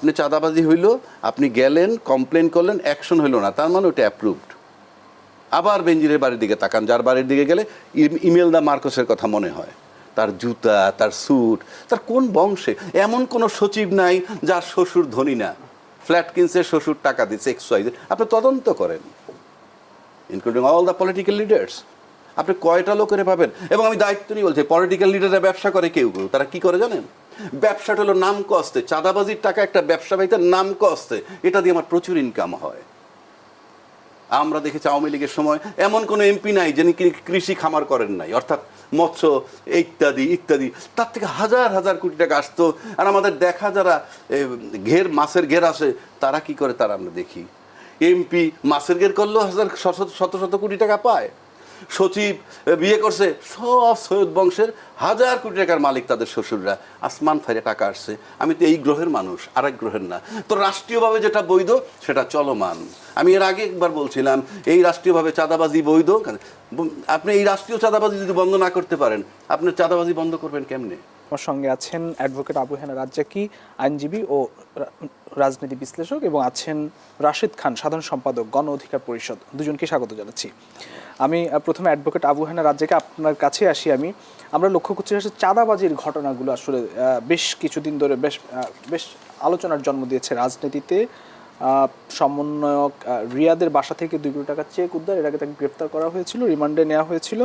আপনি চাঁদাবাজি হইল, আপনি গেলেন, কমপ্লেন করলেন, অ্যাকশন হইল না, তার মানে ওটা অ্যাপ্রুভড। আবার বেনজিরের বাড়ির দিকে তাকান, যার বাড়ির দিকে গেলে ইমেলদা মার্কসের কথা মনে হয়, তার জুতা, তার স্যুট, তার কোন বংশে। এমন কোনো সচিব নাই যার শ্বশুর ধনী না, ফ্ল্যাট কিনছে, শ্বশুর টাকা দিচ্ছে, XYZ। আপনি তদন্ত করেন, including all the political leaders. আপনি কয়টা লোকের পাবেন? এবং আমি দায়িত্ব নিয়ে বলছি, পলিটিক্যাল লিডাররা ব্যবসা করে, কেউ কেউ তারা কি করে জানেন? ব্যবসাটা হলো নাম কস্তে, চাঁদাবাজির টাকা একটা ব্যবসা বাড়িতে নাম কস্তে, এটা দিয়ে আমার প্রচুর ইনকাম হয়। আমরা দেখেছি আওয়ামী লীগের সময় এমন কোনো এমপি নাই যিনি কৃষি খামার করেন নাই, অর্থাৎ মৎস্য ইত্যাদি ইত্যাদি, তার থেকে হাজার হাজার কোটি টাকা আসতো। আর আমাদের দেখা যারা মাছের ঘের আসে, তারা কি করে তারা আমরা দেখি। এমপি মাছের ঘের করলেও শত শত কোটি টাকা পায়। সচিব বিয়ে করছে, সব সৈয়দ বংশের হাজার কোটি টাকার মালিক তাদের শ্বশুররা, আসমান ফাইরে টাকা আসছে। আমি তো এই গ্রহের মানুষ, আরেক গ্রহের না। তো রাষ্ট্রীয়ভাবে যেটা বৈধ সেটা চলমান। আমি এর আগে একবার বলছিলাম, এই রাষ্ট্রীয়ভাবে চাঁদাবাজি বৈধ। আপনি এই রাষ্ট্রীয় চাঁদাবাজি যদি বন্ধ না করতে পারেন, আপনি চাঁদাবাজি বন্ধ করবেন কেমনে? আমার সঙ্গে আছেন অ্যাডভোকেট আবু হেনা রাজ্জাকি, আইনজীবী ও রাজনীতি বিশ্লেষক, এবং আছেন রাশেদ খান, সাধারণ সম্পাদক, গণ অধিকার পরিষদ। দুজনকে স্বাগত জানাচ্ছি। আমি প্রথমে অ্যাডভোকেট আবু হেনা রাজ্জাকি, আপনার কাছে আসি। আমরা লক্ষ্য করছি আসলে চাঁদাবাজির ঘটনাগুলো আসলে বেশ কিছুদিন ধরে বেশ আলোচনার জন্ম দিয়েছে রাজনীতিতে। সমন্বয়ক রিয়াদের বাসা থেকে 2 কোটি টাকা চেক উদ্ধার, এর আগে তাকে গ্রেপ্তার করা হয়েছিল, রিমান্ডে নেওয়া হয়েছিল।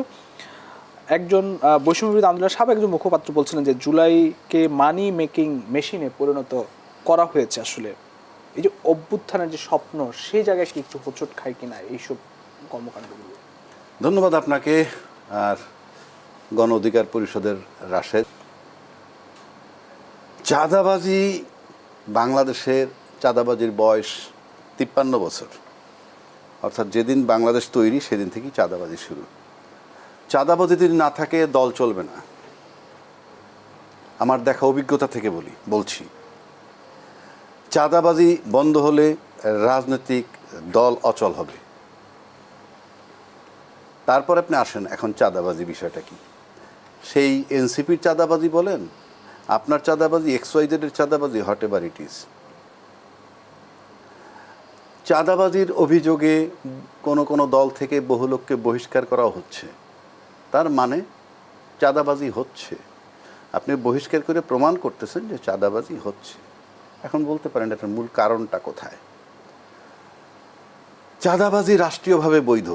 একজন বৈষম্যবিরোধী আন্দোলনের সাবেক একজন মুখপাত্র বলছিলেন যে জুলাইকে মানি মেকিং মেশিনে পরিণত করা হয়েছে। আসলে এই যে অভ্যুত্থানের যে স্বপ্ন, সেই জায়গায় কি একটু হোঁচট খায় কিনা এইসব কর্মকাণ্ডগুলো? ধন্যবাদ আপনাকে আর গণ অধিকার পরিষদের রাশেদ। চাঁদাবাজি, বাংলাদেশের চাঁদাবাজির বয়স 53 বছর, অর্থাৎ যেদিন বাংলাদেশ তৈরি সেদিন থেকেই চাঁদাবাজি শুরু। চাঁদাবাজি যদি না থাকে দল চলবে না। আমার দেখা অভিজ্ঞতা থেকে বলছি, চাঁদাবাজি বন্ধ হলে রাজনৈতিক দল অচল হবে। তারপর আপনি আসেন, এখন চাঁদাবাজি বিষয়টা কি? সেই এনসিপির চাঁদাবাজি বলেন, আপনার চাঁদাবাজি, XYZ এর চাঁদাবাজি, হটএভার ইট ইজ। চাঁদাবাজির অভিযোগে কোনো দল থেকে বহু লোককে বহিষ্কার করা হচ্ছে, তার মানে চাঁদাবাজি হচ্ছে। আপনি বহিষ্কার করে প্রমাণ করতেছেন যে চাঁদাবাজি হচ্ছে। এখন বলতে পারেন এটার মূল কারণটা কোথায়? চাঁদাবাজি রাষ্ট্রীয়ভাবে বৈধ,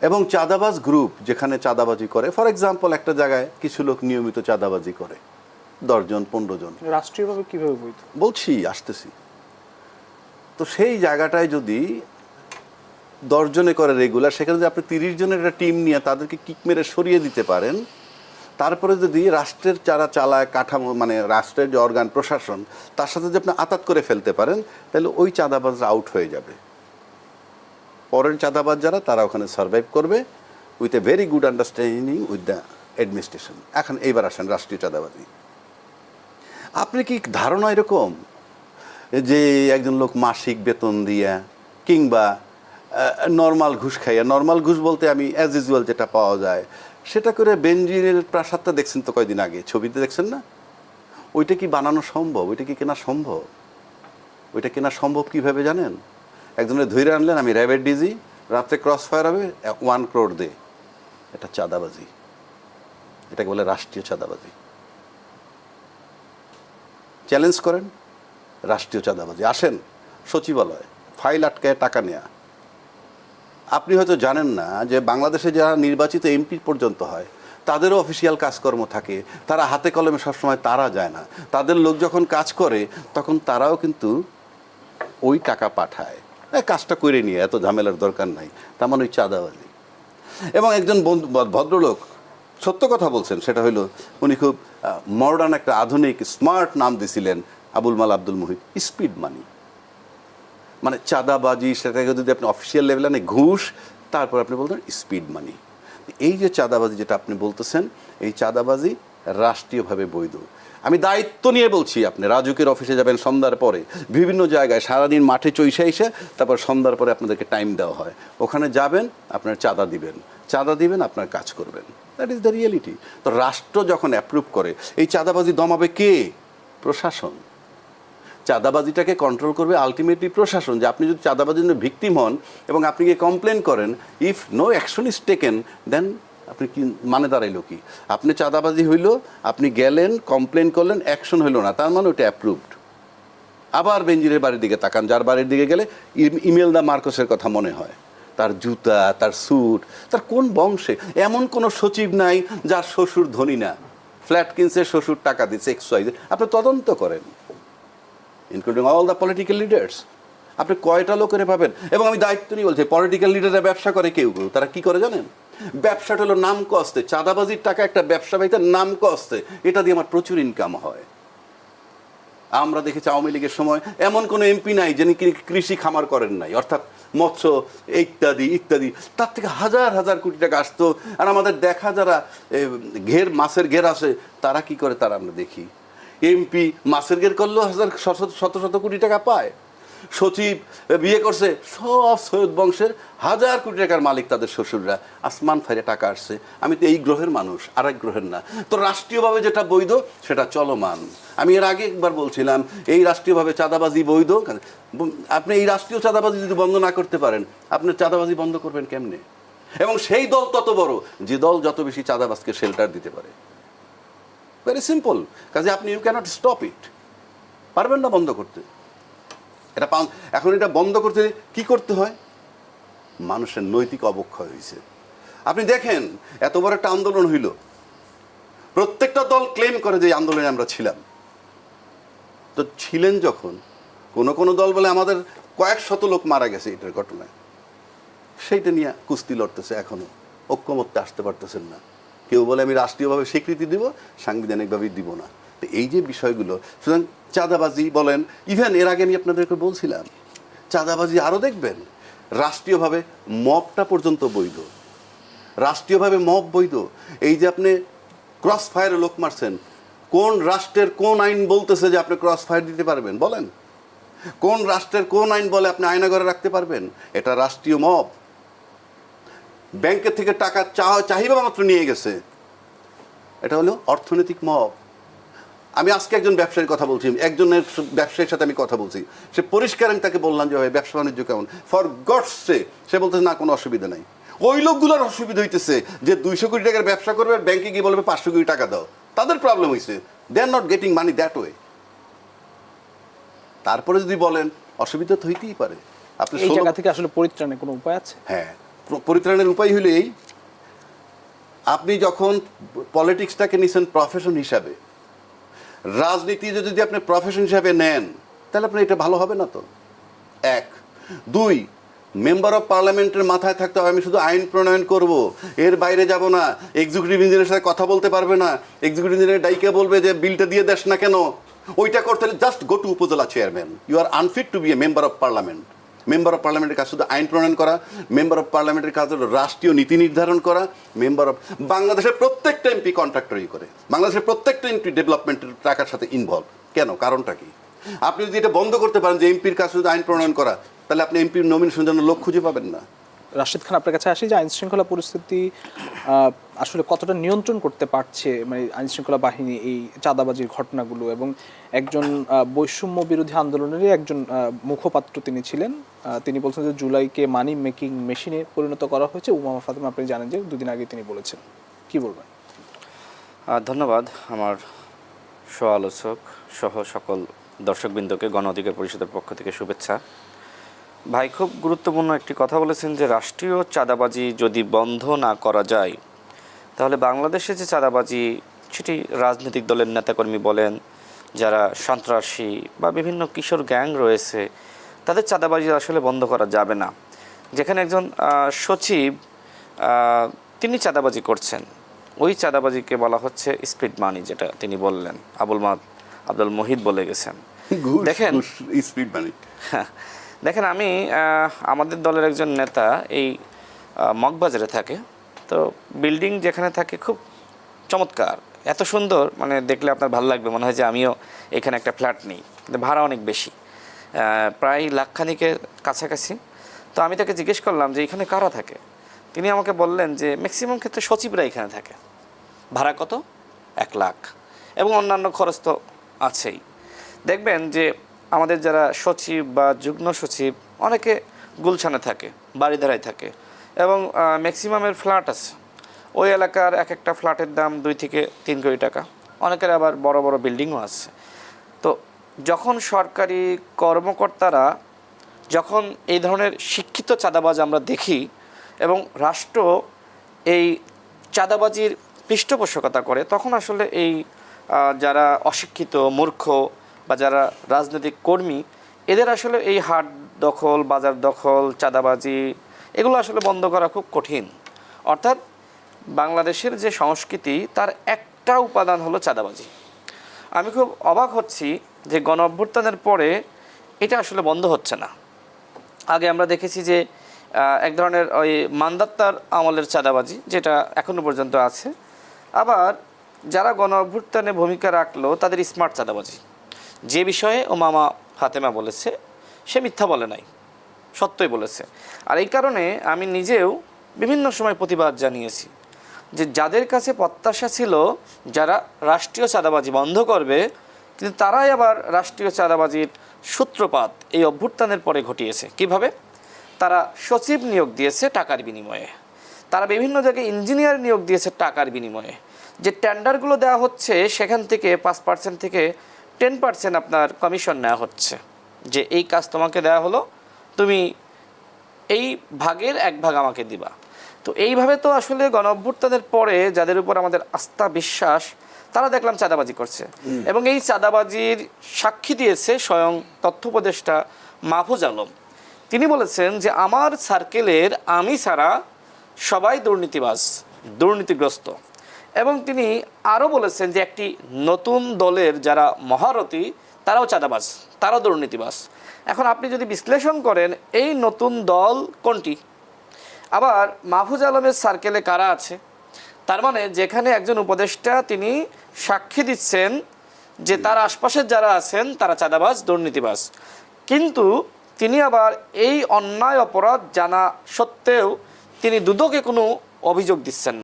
এবং চাঁদাবাজ গ্রুপ যেখানে চাঁদাবাজি করে, ফর এক্সাম্পল একটা জায়গায় কিছু লোক নিয়মিত চাঁদাবাজি করে, 10 জন 15 জন। রাষ্ট্রীয়ভাবে কিভাবে বৈধ বলছি, আসতেছি। তো সেই জায়গাটায় যদি 10 জনে করে রেগুলার, সেখানে যদি আপনি 30 জনের একটা টিম নিয়ে তাদেরকে কিক মেরে সরিয়ে দিতে পারেন, তারপরে যদি রাষ্ট্রের যারা চালায় কাঠামো, মানে রাষ্ট্রের যে অর্গান প্রশাসন, তার সাথে যদি আপনি আতাত করে ফেলতে পারেন, তাহলে ওই চাঁদাবাজরা আউট হয়ে যাবে। পরের চাঁদাবাজ যারা, তারা ওখানে সার্ভাইভ করবে with a very good understanding with the administration. এখন এইবার আসেন রাষ্ট্রীয় চাঁদাবাজি। আপনি কি ধারণা এরকম যে একজন লোক মাসিক বেতন দিয়া কিংবা নর্মাল ঘুষ খাইয়া, নর্মাল ঘুষ বলতে আমি অ্যাজ ইউজুয়াল যেটা পাওয়া যায় সেটা করে, বেনজিরের প্রাসাদটা দেখছেন তো কয়দিন আগে, ছবিতে দেখছেন না? ওইটা কি বানানো সম্ভব? ওইটা কি কেনা সম্ভব? ওইটা কেনা সম্ভব কীভাবে জানেন? একজনের ধৈর্য আনলেন, আমি র্যাবের ডিজি, রাত্রে ক্রস ফায়ার হবে, 1 crore দে। এটা চাঁদাবাজি, এটাকে বলে রাষ্ট্রীয় চাঁদাবাজি। চ্যালেঞ্জ করেন, রাষ্ট্রীয় চাঁদাবাজি। আসেন সচিবালয়, ফাইল আটকায় টাকা নেয়া। আপনি হয়তো জানেন না যে বাংলাদেশে যারা নির্বাচিত এমপি পর্যন্ত হয়, তাদেরও অফিসিয়াল কাজকর্ম থাকে, তারা হাতে কলমে সবসময় তারা যায় না। তাদের লোক যখন কাজ করে তখন তারাও কিন্তু ওই টাকা পাঠায়, কাজটা করে নিয়ে, এত ঝামেলার দরকার নাই। তার মানে ওই চাঁদাবাজি। এবং একজন ভদ্রলোক সত্য কথা বলছেন, সেটা হলো উনি খুব মডার্ন একটা আধুনিক স্মার্ট নাম দিছিলেন, আবুল মাল আব্দুল মুহিত, স্পিড মানি। মানে চাঁদাবাজি, সেটাকে যদি আপনি অফিসিয়াল লেভেলে আনে ঘুষ, তারপর আপনি বলতেন স্পিড মানি। এই যে চাঁদাবাজি যেটা আপনি বলতেছেন, এই চাঁদাবাজি রাষ্ট্রীয়ভাবে বৈধ। আমি দায়িত্ব নিয়ে বলছি, আপনি রাজুকের অফিসে যাবেন সন্ধ্যার পরে, বিভিন্ন জায়গায় সারাদিন মাঠে চৈসা এসে তারপর সন্ধ্যার পরে আপনাদেরকে টাইম দেওয়া হয়, ওখানে যাবেন, আপনার চাঁদা দিবেন, আপনার কাজ করবেন। That is the reality. তো রাষ্ট্র যখন অ্যাপ্রুভ করে, এই চাঁদাবাজি দমাবে কে? প্রশাসন। চাঁদাবাজিটাকে কন্ট্রোল করবে আলটিমেটলি প্রশাসন। যে আপনি যদি চাঁদাবাজির জন্য ভিকটিম হন এবং আপনি গিয়ে কমপ্লেন করেন, if no action is taken, then আপনি কি মানে দাঁড়াইলো কি? আপনি চাঁদাবাজি হইল, আপনি গেলেন কমপ্লেন করলেন, অ্যাকশন হইল না, তার মানে ওটা অ্যাপ্রুভড। আবার বেঞ্জিরের বাড়ির দিকে তাকান, যার বাড়ির দিকে গেলে ইমেলদা মার্কসের কথা মনে হয়, তার জুতা, তার স্যুট, তার কোন বংশে। এমন কোনো সচিব নাই যার শ্বশুর ধনী না, ফ্ল্যাট কিনছে, শ্বশুর টাকা দিচ্ছে XYZ। আপনি তদন্ত করেন, including all the political leaders. আপনি কয়টা লোকের পাবেন? এবং আমি দায়িত্ব নিয়ে বলছি, পলিটিক্যাল লিডাররা ব্যবসা করে কেউ কেউ, তারা কি করে জানেন? ব্যবসাটা হলো নাম কস্তে। চাঁদাবাজির টাকা একটা ব্যবসা বাড়িতে নাম কস্তে, এটা দিয়ে আমার প্রচুর ইনকাম হয়। আমরা দেখেছি আওয়ামী লীগের সময় এমন কোনো এমপি নাই যিনি কৃষি খামার করেন নাই, অর্থাৎ মৎস্য ইত্যাদি ইত্যাদি, তার থেকে হাজার হাজার কোটি টাকা আসতো। আর আমাদের দেখা যারা মাছের ঘের আসে, তারা কি করে তারা আমরা দেখি। এমপি মাছের ঘের করলেও শত শত কোটি টাকা পায়। সচিব বিয়ে করছে, সব সৈয়দ বংশের হাজার কোটি টাকার মালিক তাদের শ্বশুররা। আসমান ফাইরে টাকা আসছে। আমি তো এই গ্রহের মানুষ, আরেক গ্রহের না। তো রাষ্ট্রীয়ভাবে যেটা বৈধ সেটা চলমান। আমি এর আগে একবার বলছিলাম, এই রাষ্ট্রীয়ভাবে চাঁদাবাজি বৈধ। আপনি এই রাষ্ট্রীয় চাঁদাবাজি যদি বন্ধ না করতে পারেন, আপনি চাঁদাবাজি বন্ধ করবেন কেমনে? এবং সেই দল তত বড় যে দল যত বেশি চাঁদাবাজকে শেল্টার দিতে পারে। Very simple. কাজে আপনি ইউ ক্যানট স্টপ ইট, পারবেন না বন্ধ করতে। এটা এখন এটা বন্ধ করতে কি করতে হয়? মানুষের নৈতিক অবক্ষয় হয়েছে। আপনি দেখেন, এত বড় একটা আন্দোলন হইল, প্রত্যেকটা দল ক্লেম করে যে আন্দোলনে আমরা ছিলাম। তো ছিলেন যখন, কোনো দল বলে আমাদের কয়েক শত লোক মারা গেছে এটার ঘটনায়, সেইটা নিয়ে কুস্তি লড়তেছে, এখনো ঐক্যমত্যে আসতে পারতেছেন না। কেউ বলে আমি রাষ্ট্রীয়ভাবে স্বীকৃতি দিব, সাংবিধানিকভাবে দিব না। তো এই যে বিষয়গুলো, সুতরাং চাঁদাবাজি বলেন, ইভেন এর আগে আমি আপনাদেরকে বলছিলাম, চাঁদাবাজি আরও দেখবেন রাষ্ট্রীয়ভাবে মবটা পর্যন্ত বৈধ। রাষ্ট্রীয়ভাবে মব বৈধ। এই যে আপনি ক্রস ফায়ারে লোক মারছেন, কোন রাষ্ট্রের কোন আইন বলতেছে যে আপনি ক্রস ফায়ার দিতে পারবেন? বলেন, কোন রাষ্ট্রের কোন আইন বলে আপনি আয়নাঘরে রাখতে পারবেন? এটা রাষ্ট্রীয় মব। ব্যাংকের থেকে টাকা চাহিদা মাত্র নিয়ে গেছে, এটা হলো অর্থনৈতিক মব। আমি আজকে একজন ব্যবসায়ীর কথা বলছি, একজনের ব্যবসায়ীর সাথে আমি কথা বলছি, সে পরিষ্কার, আমি তাকে বললাম যে ভাই ব্যবসা বাণিজ্য কেমন, ফর গডস সে, সে বলতেছে না কোনো অসুবিধা নাই। ওই লোকগুলোর অসুবিধা হইতেছে যে 200 কোটি টাকার ব্যবসা করবে, ব্যাংকে গিয়ে বলবে 500 কোটি টাকা দাও, তাদের প্রবলেম হয়েছে। They are not getting money that way. তারপরে যদি বলেন অসুবিধা তো হইতেই পারে। আপনি এই জায়গা থেকে আসলে পরিত্রাণের কোনো উপায় আছে? হ্যাঁ, পরিত্রাণের উপায় হলো এই, আপনি যখন পলিটিক্সটাকে নিছেন প্রফেশন হিসাবে, রাজনীতি যদি আপনি প্রফেশন হিসাবে নেন, তাহলে আপনার এটা ভালো হবে না তো। 1, 2, মেম্বার অফ পার্লামেন্টের মাথায় থাকতে হবে আমি শুধু আইন প্রণয়ন করব, এর বাইরে যাব না। এক্সিকিউটিভ ইঞ্জিনিয়ারের সাথে কথা বলতে পারবে না, এক্সিকিউটিভ ইঞ্জিনিয়ার ডাইকে বলবে যে বিলটা দিয়ে দেশ না কেন। ওইটা করতে হলে just go to Upazila chairman, you are unfit to be a member of parliament. Member of পার্লামেন্টের কাজ শুধু আইন প্রণয়ন করা, মেম্বার অফ পার্লামেন্টের কাজ হলো রাষ্ট্রীয় নীতি নির্ধারণ করা। বাংলাদেশের প্রত্যেকটা এমপি কন্ট্রাক্টরই করে, বাংলাদেশের প্রত্যেকটা এমপি ডেভেলপমেন্টের টাকার সাথে ইনভলভ। কেন? কারণটা কি? আপনি যদি এটা বন্ধ করতে পারেন যে এমপির কাজ শুধু আইন প্রণয়ন করা, তাহলে আপনি এমপির নমিনেশনের জন্য লোক খুঁজে পাবেন না। রাশেদ খান, আপনার কাছে আসি যে আইন শৃঙ্খলা পরিস্থিতি আসলে কতটা নিয়ন্ত্রণ করতে পারছে মানে আইন শৃঙ্খলা বাহিনী এই চাঁদাবাজির ঘটনাগুলো, এবং একজন বৈষম্য বিরোধী আন্দোলনেরই একজন মুখপাত্র তিনি ছিলেন, তিনি বলছেন যে জুলাইকে মানি মেকিং মেশিনে পরিণত করা হয়েছে। উমামা ফাতেমা, আপনি জানেন যে 2 দিন আগে তিনি বলেছেন, কি বলবেন? ধন্যবাদ আমার সহ-আলোচক সহ সকল দর্শকবৃন্দকে গণ অধিকার পরিষদের পক্ষ থেকে শুভেচ্ছা। ভাই খুব গুরুত্বপূর্ণ একটি কথা বলেছেন যে রাষ্ট্রীয় চাঁদাবাজি যদি বন্ধ না করা যায়, তাহলে বাংলাদেশে যে চাঁদাবাজি, সেটি রাজনৈতিক দলের নেতাকর্মী বলেন, যারা সন্ত্রাসী বা বিভিন্ন কিশোর গ্যাং রয়েছে, তাদের চাঁদাবাজি আসলে বন্ধ করা যাবে না। যেখানে একজন সচিব তিনি চাঁদাবাজি করছেন, ওই চাঁদাবাজিকে বলা হচ্ছে স্পিড মানি, যেটা তিনি বললেন, আব্দুল মহিদ বলে গেছেন। দেখেন স্পিড মানি, দেখেন আমি আমাদের দলের একজন নেতা এই মগবাজারে থাকে, তো বিল্ডিং যেখানে থাকে খুব চমৎকার, এত সুন্দর, মানে দেখলে আপনার ভালো লাগবে, মনে হয় যে আমিও এখানে একটা ফ্ল্যাট নিই, ভাড়া অনেক বেশি, প্রায় লাখখানিকের কাছাকাছি। তো আমি তাকে জিজ্ঞেস করলাম যে এখানে কারা থাকে। তিনি আমাকে বললেন যে ম্যাক্সিমাম ক্ষেত্রে সচিবরা এখানে থাকে, ভাড়া কত? 1 লাখ, এবং অন্যান্য খরচ তো আছেই। দেখবেন যে আমাদের যারা সচিব বা যুগ্ম সচিব অনেকে গুলশানে থাকে, বাড়িধারায় থাকে, এবং ম্যাক্সিমামের ফ্ল্যাট আছে। ওই এলাকার এক একটা ফ্ল্যাটের দাম 2 থেকে 3 কোটি টাকা, অনেকের আবার বড় বড় বিল্ডিংও আছে। তো যখন সরকারি কর্মকর্তারা যখন এই ধরনের শিক্ষিত চাঁদাবাজ আমরা দেখি এবং রাষ্ট্র এই চাঁদাবাজির পৃষ্ঠপোষকতা করে, তখন আসলে এই যারা অশিক্ষিত, মূর্খ বা যারা রাজনৈতিক কর্মী, এদের আসলে এই হাট দখল, বাজার দখল, চাঁদাবাজি এগুলো আসলে বন্ধ করা খুব কঠিন। অর্থাৎ বাংলাদেশের যে সংস্কৃতি তার একটা উপাদান হলো চাঁদাবাজি। আমি খুব অবাক হচ্ছি যে গণ অভ্যুত্থানের পরে এটা আসলে বন্ধ হচ্ছে না। আগে আমরা দেখেছি যে এক ধরনের ওই মান্দাত্তার আমলের চাঁদাবাজি, যেটা এখনও পর্যন্ত আছে। আবার যারা গণ অভ্যুত্থানে ভূমিকা রাখলো তাদের স্মার্ট চাঁদাবাজি, যে বিষয়ে ও মামা ফাতেমা বলেছে সে মিথ্যা বলে নাই, সত্যই বলেছে। আর এই কারণে আমি নিজেও বিভিন্ন সময় প্রতিবাদ জানিয়েছি যে যাদের কাছে প্রত্যাশা ছিল যারা রাষ্ট্রীয় চাঁদাবাজি বন্ধ করবে, কিন্তু তারাই আবার রাষ্ট্রীয় চাঁদাবাজির সূত্রপাত এই অভ্যুত্থানের পরে ঘটিয়েছে। কিভাবে? তারা সচিব নিয়োগ দিয়েছে টাকার বিনিময়ে, তারা বিভিন্ন জায়গায় ইঞ্জিনিয়ার নিয়োগ দিয়েছে টাকার বিনিময়ে। যে টেন্ডারগুলো দেওয়া হচ্ছে সেখান থেকে 5% থেকে 10% আপনার কমিশন নেওয়া হচ্ছে, যে এই কাজ তোমাকে দেওয়া হলো, তুমি এই ভাগের 1 ভাগ আমাকে দিবা। তো এইভাবে তো আসলে গণ অভ্যুত্থানের পরে যাদের উপর আমাদের আস্থা বিশ্বাস, তারা দেখলাম চাঁদাবাজি করছে। এবং এই চাঁদাবাজির সাক্ষী দিয়েছে স্বয়ং তথ্য উপদেষ্টা মাহফুজ আলম। তিনি বলেছেন যে আমার সার্কেলের আমি ছাড়া সবাই দুর্নীতিবাজ, দুর্নীতিগ্রস্ত। এবং তিনি আরও বলেছেন যে একটি নতুন দলের যারা মহারথী তারাও চাঁদাবাজ, তারাও দুর্নীতিবাজ। এখন আপনি যদি বিশ্লেষণ করেন এই নতুন দল কোনটি, আবার মাহফুজ আলমের সার্কেলে কারা আছে, তার মানে যেখানে একজন উপদেষ্টা তিনি সাক্ষী দিচ্ছেন যে তার আশপাশের যারা আছেন তারা চাঁদাবাজ, দুর্নীতিবাজ, কিন্তু তিনি আবার এই অন্যায় অপরাধ জানা সত্ত্বেও তিনি দুদকে কোনো অভিযোগ দিচ্ছেন না।